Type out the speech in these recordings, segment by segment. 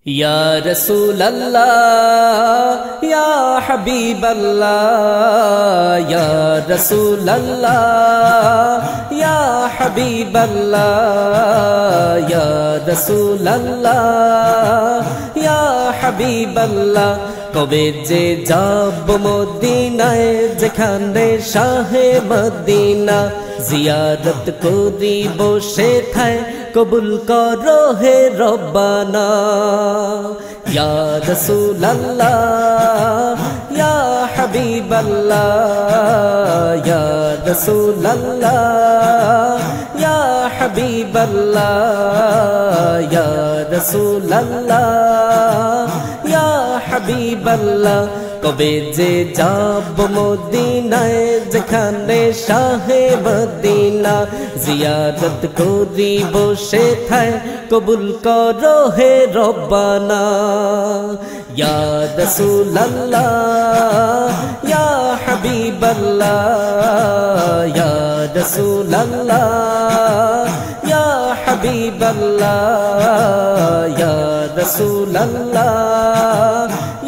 Ya Rasulallah, Ya Habiballah, Ya Rasulallah, Ya Habiballah, Ya Rasulallah, Ya Habiballah। কবে যে যাব মদিনায় যেখানে শাহে মদিনা, জিয়ারত করি বসে থায় কবুল করো হে রব্বানা। ইয়া রাসূলাল্লাহ, ইয়া হাবিবাল্লাহ, ইয়া রাসূলাল্লাহ, ইয়া হাবিবাল্লাহ, ইয়া রাসূলাল্লাহ, ইয়া হাবিবাল্লাহ। কবে যে যাব মদিনায় যেখানে শাহে মদিনা, জিয়ারত করি বসে থায় কবুল করো হে রব্বানা। ইয়া রাসূলাল্লাহ, ইয়া হাবিবাল্লাহ, ইয়া রাসূলাল্লাহ, ইয়া হাবিবাল্লাহ, ইয়া রাসূলাল্লাহ,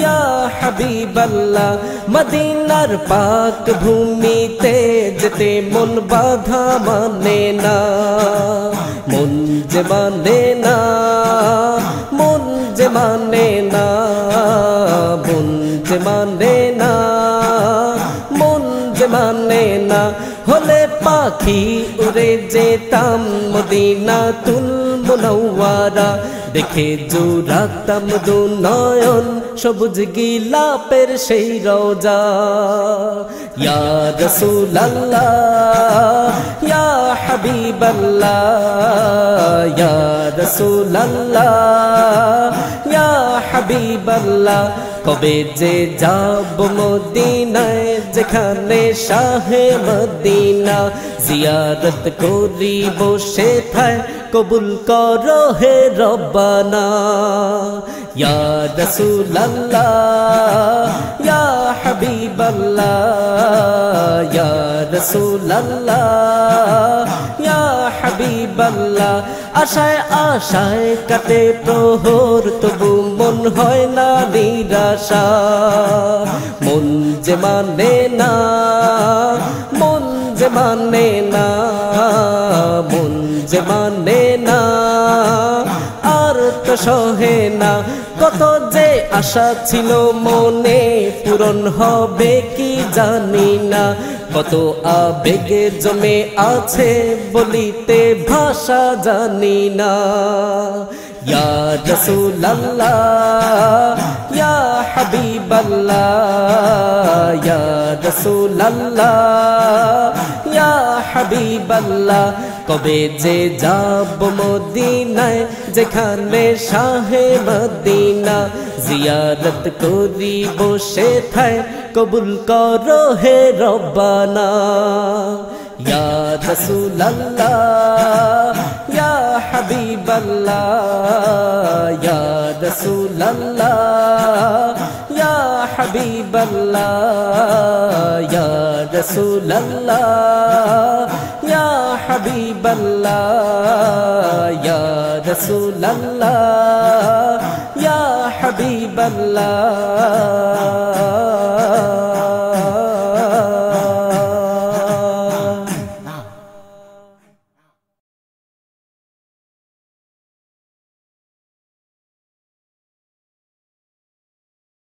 ইয়া হাবিবাল্লাহ। মদিনার পাক ভূমিতে যেতে মন বাধা মানে না, মন যে মানে না, মন যে মানে না, মন যে মানে না, মন যে মানে না। হলে পাখি উড়ে যেতাম মদিনাতুল মুনাওয়ারা, দেখে জোড়াতাম দু নয়ন সবুজ গিলাপের সেই রওজা। ইয়া রাসূলাল্লাহ, ইয়া হাবিবাল্লাহ, ইয়া রাসূলাল্লাহ, ইয়া হাবিবাল্লাহ। কবে যে যাব মদিনায় যেখানে শাহে মদিনা, জিয়ারত করি বসে থায় কবুল করো হে রব্বানা। ইয়া রাসূলাল্লাহ, ইয়া হাবিবাল্লাহ, ইয়া রাসূলাল্লাহ, ইয়া হাবিবাল্লাহ। আশায় আশায় কাটে প্রহর তবু মন হয় না নিরাশা, মন যে মানে না, মন যে মানে না, মন যে মানে না, আর তো সহে না। কত যে আশা ছিল মনে পূরণ হবে কি জানি না, কত আবেগে জমে আছে বলিতে ভাষা জানি না। ইয়া রাসূলাল্লাহ, ইয়া হাবিবাল্লাহ, ইয়া রাসূলাল্লাহ, ইয়া হাবিবাল্লাহ। কবে যে যাব মদিনায় যেখানে শাহে মদিনা, জিয়ারত করি বসে থায় কবুল করো হে রব্বানা। ইয়া রাসূলাল্লাহ, ইয়া হাবিবাল্লাহ, ইয়া রাসূলাল্লাহ, ইয়া হাবিবাল্লাহ, ইয়া রাসূলাল্লাহ, ইয়া হাবিবাল্লাহ, ইয়া রাসূলাল্লাহ, ইয়া হাবিবাল্লাহ।